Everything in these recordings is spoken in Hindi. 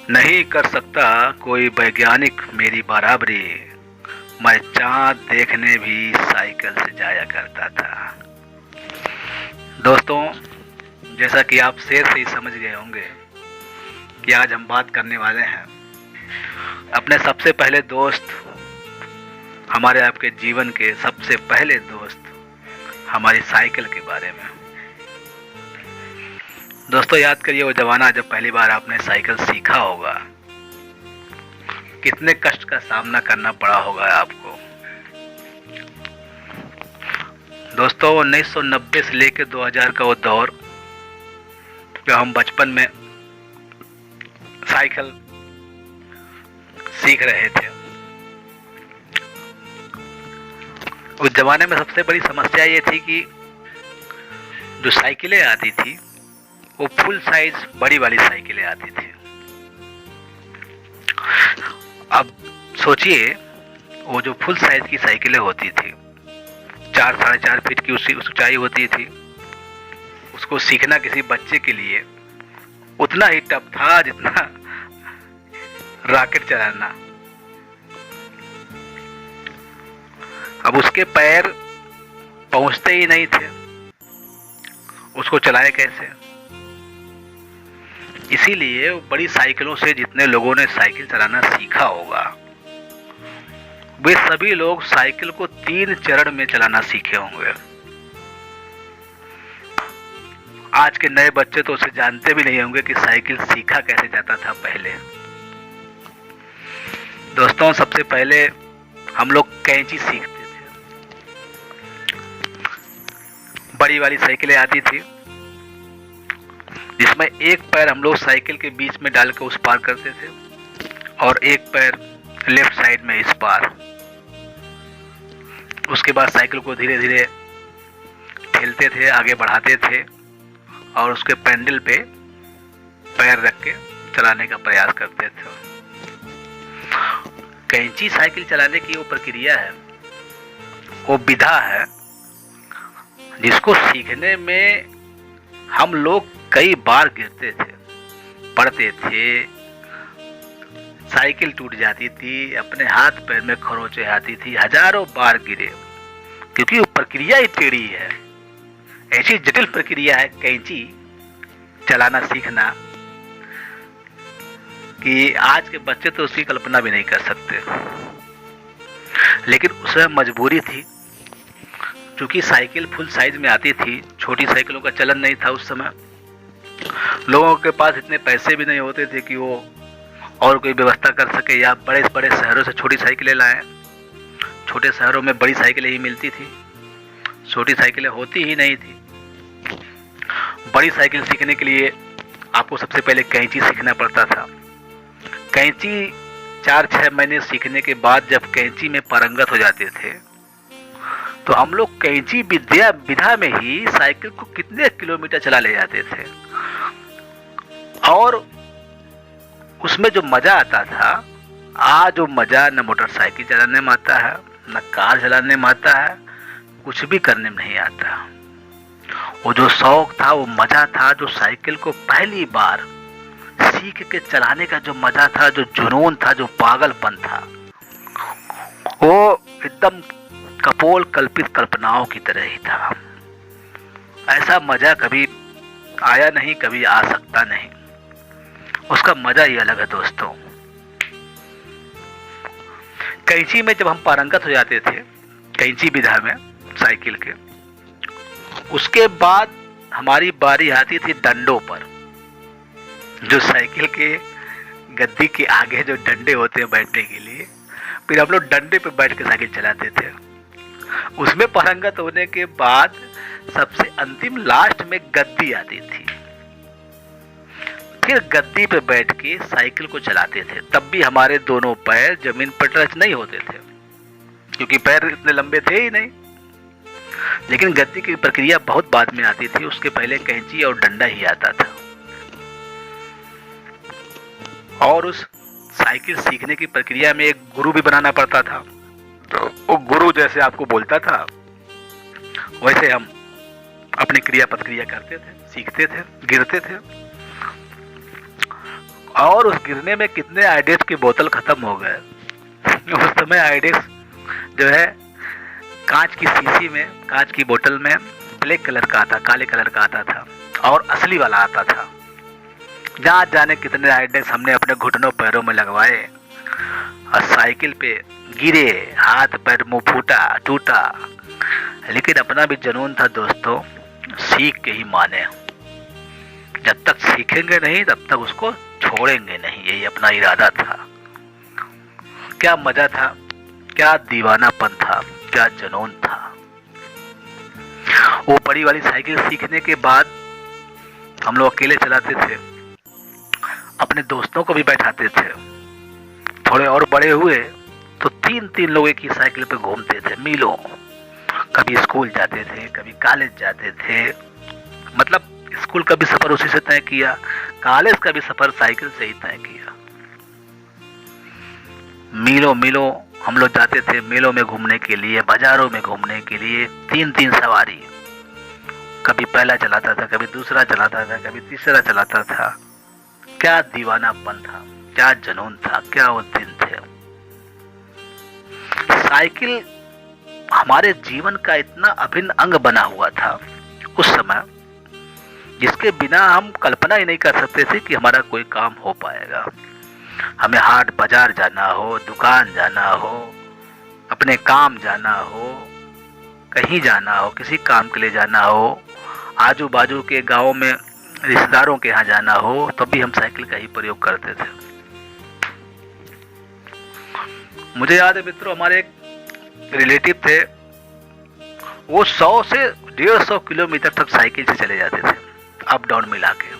नहीं कर सकता कोई वैज्ञानिक मेरी बराबरी, मैं चांद देखने भी साइकिल से जाया करता था। दोस्तों, जैसा कि आप शेर से ही समझ गए होंगे कि आज हम बात करने वाले हैं अपने सबसे पहले दोस्त, हमारे आपके जीवन के सबसे पहले दोस्त, हमारी साइकिल के बारे में। दोस्तों, याद करिए वो जमाना जब पहली बार आपने साइकिल सीखा होगा, कितने कष्ट का सामना करना पड़ा होगा आपको। दोस्तों, 1990 से लेकर 2000 का वो दौर जब हम बचपन में साइकिल सीख रहे थे, उस जमाने में सबसे बड़ी समस्या ये थी कि जो साइकिलें आती थी वो फुल साइज बड़ी वाली साइकिलें आती थी। अब सोचिए, वो जो फुल साइज की साइकिलें होती थी, 4 साढ़े 4 फीट की उसकी ऊंचाई होती थी, उसको सीखना किसी बच्चे के लिए उतना ही टफ था जितना रॉकेट चलाना। अब उसके पैर पहुंचते ही नहीं थे, उसको चलाए कैसे। इसीलिए बड़ी साइकिलों से जितने लोगों ने साइकिल चलाना सीखा होगा, वे सभी लोग साइकिल को 3 चरण में चलाना सीखे होंगे। आज के नए बच्चे तो उसे जानते भी नहीं होंगे कि साइकिल सीखा कैसे जाता था पहले। दोस्तों, सबसे पहले हम लोग कैंची सीखते थे। बड़ी वाली साइकिलें आती थी जिसमें एक पैर हम लोग साइकिल के बीच में डाल कर उस पार करते थे और एक पैर लेफ्ट साइड में इस पार। उसके बाद साइकिल को धीरे धीरे ठेलते थे, आगे बढ़ाते थे और उसके पैडल पे पैर रख के चलाने का प्रयास करते थे। कैंची साइकिल चलाने की वो प्रक्रिया है, वो विधा है जिसको सीखने में हम लोग कई बार गिरते थे, पड़ते थे, साइकिल टूट जाती थी, अपने हाथ पैर में खरोंचे आती थी, हजारों बार गिरे, क्योंकि वो प्रक्रिया ही टेढ़ी है। ऐसी जटिल प्रक्रिया है कैंची चलाना सीखना कि आज के बच्चे तो उसकी कल्पना भी नहीं कर सकते। लेकिन उसमें मजबूरी थी, क्योंकि साइकिल फुल साइज में आती थी, छोटी साइकिलों का चलन नहीं था उस समय। लोगों के पास इतने पैसे भी नहीं होते थे कि वो और कोई व्यवस्था कर सके या बड़े बड़े शहरों से छोटी साइकिलें लाएं। छोटे शहरों में बड़ी साइकिलें ही मिलती थी, छोटी साइकिलें होती ही नहीं थी। बड़ी साइकिल सीखने के लिए आपको सबसे पहले कैंची सीखना पड़ता था। कैंची 4-6 महीने सीखने के बाद जब कैंची में पारंगत हो जाते थे तो हम लोग कैंची विधा में ही साइकिल को कितने किलोमीटर चला ले जाते थे। और उसमें जो मजा आता था, आज वो मजा न मोटरसाइकिल चलाने में आता है, न कार चलाने में आता है, कुछ भी करने में नहीं आता। वो जो शौक था, वो मजा था, जो साइकिल को पहली बार सीख के चलाने का जो मजा था, जो जुनून था, जो पागलपन था, वो एकदम कपोल कल्पित कल्पनाओं की तरह ही था। ऐसा मजा कभी आया नहीं, कभी आ सकता नहीं। उसका मजा ही अलग है दोस्तों। कैंची में जब हम पारंगत हो जाते थे, कैंची विधा में साइकिल के, उसके बाद हमारी बारी आती थी डंडों पर। जो साइकिल के गद्दी के आगे जो डंडे होते हैं बैठने के लिए, फिर हम लोग डंडे पे बैठ के साइकिल चलाते थे। उसमें पारंगत होने के बाद सबसे अंतिम लास्ट में गद्दी आती थी। फिर गद्दी पे बैठ के साइकिल को चलाते थे। तब भी हमारे दोनों पैर जमीन पर टच नहीं होते थे, क्योंकि पैर इतने लंबे थे ही नहीं। लेकिन गद्दी की प्रक्रिया बहुत बाद में आती थी, उसके पहले कैंची और डंडा ही आता था। और उस साइकिल सीखने की प्रक्रिया में एक गुरु भी बनाना पड़ता था। तो वो गुरु जैसे आपको बोलता था, वैसे हम अपनी क्रिया प्रतिक्रिया करते थे, सीखते थे, गिरते थे। और उस गिरने में कितने आइडेक्स की बोतल खत्म हो गए। उस समय आइडेक्स जो है कांच की शीशी में, कांच की बोतल में ब्लैक कलर का आता, काले कलर का आता था, और असली वाला आता था। जहाँ जाने कितने आइडेक्स हमने अपने घुटनों पैरों में लगवाए और साइकिल पे गिरे, हाथ पैर मुंह फूटा टूटा, लेकिन अपना भी जुनून था दोस्तों, सीख के ही माने। जब तक सीखेंगे नहीं तब तक उसको छोड़ेंगे नहीं, यही अपना इरादा था। क्या मजा था, क्या दीवानापन था, क्या जुनून था। वो बड़ी वाली साइकिल सीखने के बाद हम लोग अकेले चलाते थे, अपने दोस्तों को भी बैठाते थे। थोड़े और बड़े हुए तो 3-3 लोग एक ही साइकिल पे घूमते थे मीलों। कभी स्कूल जाते थे, कभी कॉलेज जाते थे, मतलब स्कूल का भी सफर उसी से तय किया, कॉलेज का भी सफर साइकिल से ही तय किया। मीलों मीलों हम लोग जाते थे मेलों में घूमने के लिए, बाजारों में घूमने के लिए, 3-3 सवारी। कभी पहला चलाता था, कभी दूसरा चलाता था, कभी तीसरा चलाता था। क्या दीवानापन था, क्या जुनून था, क्या वो दिन थे। साइकिल हमारे जीवन का इतना अभिन्न अंग बना हुआ था उस समय, जिसके बिना हम कल्पना ही नहीं कर सकते थे कि हमारा कोई काम हो पाएगा। हमें हाट बाजार जाना हो, दुकान जाना हो, अपने काम जाना हो, कहीं जाना हो, किसी काम के लिए जाना हो, आजू बाजू के गांव में रिश्तेदारों के यहाँ जाना हो, तब भी हम साइकिल का ही प्रयोग करते थे। मुझे याद है मित्रों, हमारे एक रिलेटिव थे, वो 100 से 150 किलोमीटर तक साइकिल से चले जाते थे, अप डाउन मिला के,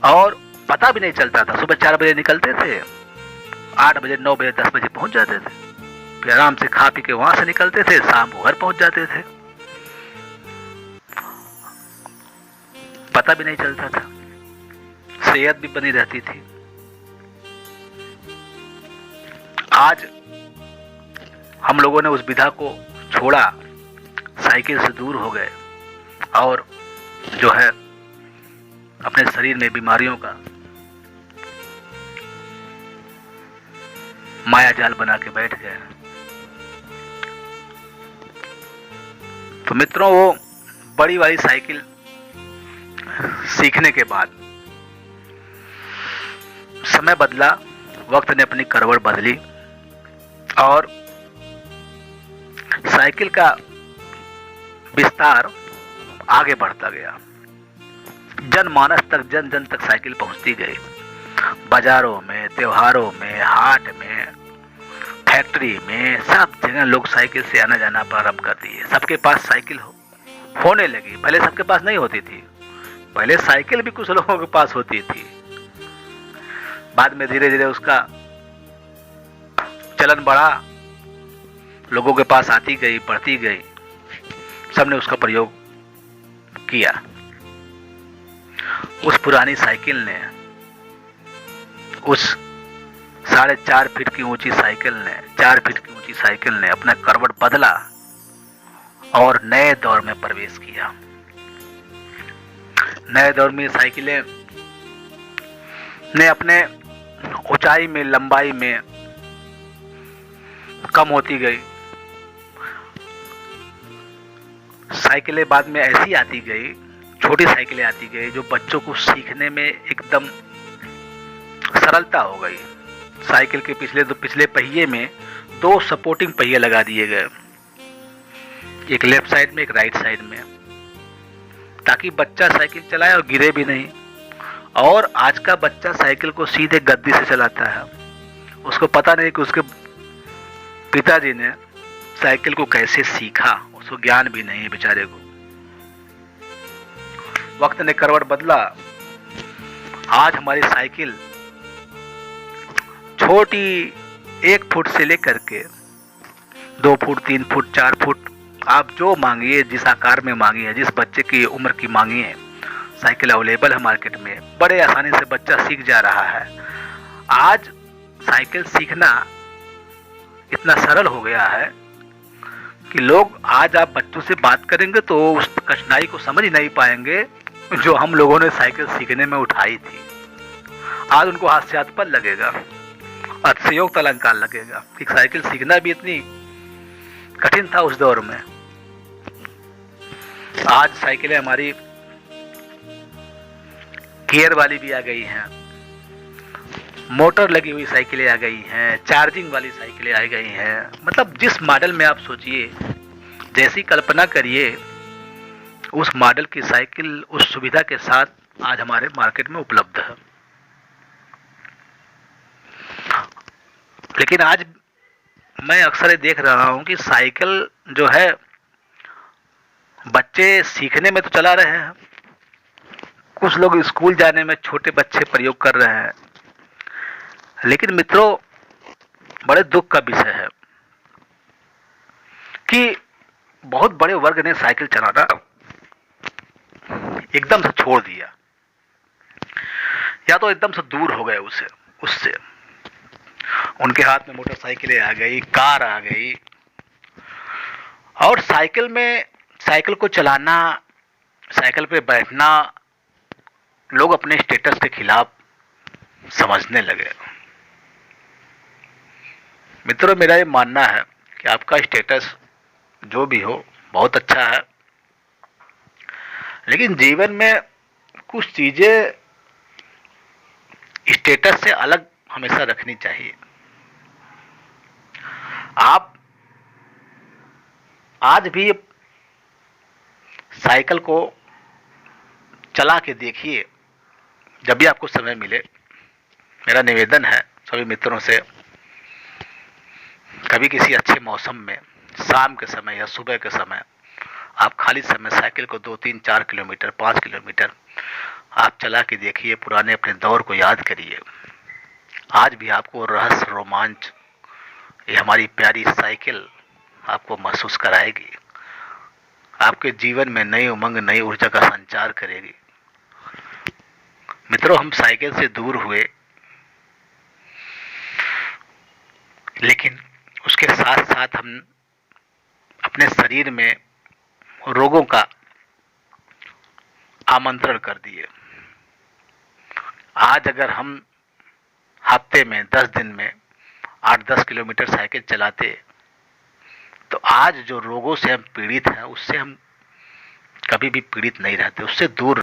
और पता भी नहीं चलता था। सुबह 4 बजे निकलते थे, 8 बजे 9 बजे 10 बजे पहुंच जाते थे, फिर आराम से खा पी के वहां से निकलते थे, शाम को घर पहुंच जाते थे, पता भी नहीं चलता था, सेहत भी बनी रहती थी। आज हम लोगों ने उस विधा को छोड़ा, साइकिल से दूर हो गए, और जो है अपने शरीर में बीमारियों का माया जाल बना के बैठ गए। तो मित्रों, वो बड़ी वाली साइकिल सीखने के बाद समय बदला, वक्त ने अपनी करवट बदली, और साइकिल का विस्तार आगे बढ़ता गया। जनमानस तक, जन जन तक साइकिल पहुंचती गई। बाजारों में, त्योहारों में, हाट में, फैक्ट्री में, सब जगह लोग साइकिल से आना जाना प्रारंभ कर दिए। सबके पास साइकिल होने लगी। पहले सबके पास नहीं होती थी, पहले साइकिल भी कुछ लोगों के पास होती थी, बाद में धीरे धीरे उसका चलन बढ़ा, लोगों के पास आती गई, बढ़ती गई, सबने उसका प्रयोग किया। उस पुरानी साइकिल ने, उस 4.5 फीट की ऊंची साइकिल ने, 4 फीट की ऊंची साइकिल ने अपना करवट बदला और नए दौर में प्रवेश किया। नए दौर में साइकिलें ने अपने ऊंचाई में, लंबाई में कम होती गई। साइकिलें बाद में ऐसी आती गई, छोटी साइकिलें आती गई, जो बच्चों को सीखने में एकदम सरलता हो गई। साइकिल के पिछले पहिए में 2 सपोर्टिंग पहिए लगा दिए गए, एक लेफ्ट साइड में, एक राइट साइड में, ताकि बच्चा साइकिल चलाए और गिरे भी नहीं। और आज का बच्चा साइकिल को सीधे गद्दी से चलाता है, उसको पता नहीं कि उसके पिताजी ने साइकिल को कैसे सीखा, उसको ज्ञान भी नहीं है बेचारे को। वक्त ने करवट बदला, आज हमारी साइकिल छोटी 1 फुट से लेकर के 2 फुट, 3 फुट, 4 फुट, आप जो मांगिए, जिस आकार में मांगिए, जिस बच्चे की उम्र की मांगिए, साइकिल अवेलेबल है मार्केट में। बड़े आसानी से बच्चा सीख जा रहा है। आज साइकिल सीखना इतना सरल हो गया है कि लोग, आज आप बच्चों से बात करेंगे तो उस कठिनाई को समझ ही नहीं पाएंगे जो हम लोगों ने साइकिल सीखने में उठाई थी। आज उनको हास्यास्पद लगेगा, अतिशयोक्त अलंकार लगेगा कि साइकिल सीखना भी इतनी कठिन था उस दौर में। आज साइकिलें हमारी गियर वाली भी आ गई हैं, मोटर लगी हुई साइकिलें आ गई हैं, चार्जिंग वाली साइकिलें आ गई हैं। मतलब जिस मॉडल में आप सोचिए, जैसी कल्पना करिए, उस मॉडल की साइकिल उस सुविधा के साथ आज हमारे मार्केट में उपलब्ध है। लेकिन आज मैं अक्सर ये देख रहा हूं कि साइकिल जो है बच्चे सीखने में तो चला रहे हैं, कुछ लोग स्कूल जाने में छोटे बच्चे प्रयोग कर रहे हैं, लेकिन मित्रों बड़े दुख का विषय है कि बहुत बड़े वर्ग ने साइकिल चलाना एकदम से छोड़ दिया, या तो एकदम से दूर हो गए उससे। उनके हाथ में मोटरसाइकिलें आ गई, कार आ गई, और साइकिल को चलाना, साइकिल पे बैठना लोग अपने स्टेटस के खिलाफ समझने लगे। मित्रों, मेरा ये मानना है कि आपका स्टेटस जो भी हो बहुत अच्छा है, लेकिन जीवन में कुछ चीजें स्टेटस से अलग हमेशा रखनी चाहिए। आप आज भी साइकिल को चला के देखिए जब भी आपको समय मिले। मेरा निवेदन है सभी मित्रों से, कभी किसी अच्छे मौसम में शाम के समय या सुबह के समय आप खाली समय साइकिल को 2, 3, 4 किलोमीटर, 5 किलोमीटर आप चला के देखिए, पुराने अपने दौर को याद करिए। आज भी आपको रहस्य, रोमांच ये हमारी प्यारी साइकिल आपको महसूस कराएगी, आपके जीवन में नई उमंग, नई ऊर्जा का संचार करेगी। मित्रों, हम साइकिल से दूर हुए, लेकिन उसके साथ साथ हम अपने शरीर में रोगों का आमंत्रण कर दिए। आज अगर हम हफ्ते में 10 दिन में 8-10 किलोमीटर साइकिल चलाते, तो आज जो रोगों से हम पीड़ित हैं उससे हम कभी भी पीड़ित नहीं रहते, उससे दूर